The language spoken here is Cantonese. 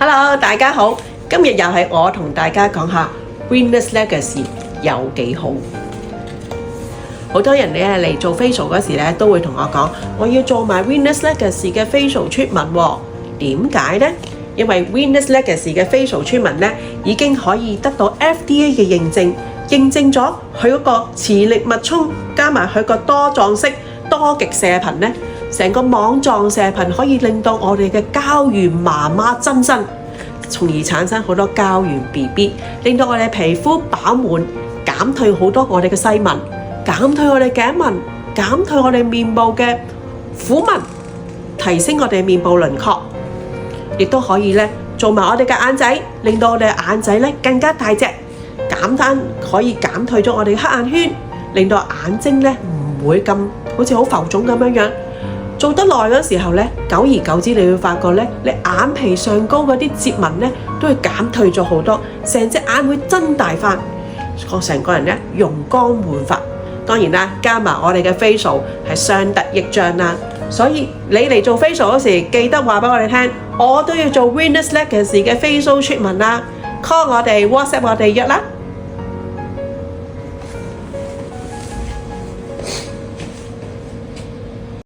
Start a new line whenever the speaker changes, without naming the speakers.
Hello，大家好，今日又係我同大家講下 Venus Legacy 有幾好。好多人咧嚟做 facial 嗰時咧，都會同我講，我要做埋 Venus Legacy 嘅 facial treatment喎。點解呢？因為 Venus Legacy 嘅 facial treatment 咧已經可以得到 FDA 嘅認證，認證咗佢嗰個磁力脈衝加埋佢個多狀式多極射頻咧，成個網狀射頻可以令到我哋嘅膠原媽媽增生，從而產生好多膠原 BB， 令到我哋皮膚飽滿，減退好多我哋嘅細紋，減退我哋頸紋，減退我哋面部嘅虎紋，提升我哋面部輪廓，亦都可以咧做埋我哋嘅眼仔，令到我哋眼仔咧更加大隻，可以減退咗我哋嘅黑眼圈，令到眼睛咧唔會咁好似好浮腫咁樣。做得耐嗰時候咧，久而久之你會發覺咧，你眼皮上高嗰啲摺紋咧都會減退咗好多，成隻眼會增大翻，成個人咧容光煥發。當然啦，加埋我哋嘅 facial 係相得益彰啦。所以你嚟做 facial 嗰時，記得話俾我哋聽，我都要做 Venus Legacy 嘅 facial treatment啦。call 我哋 WhatsApp 我哋約啦。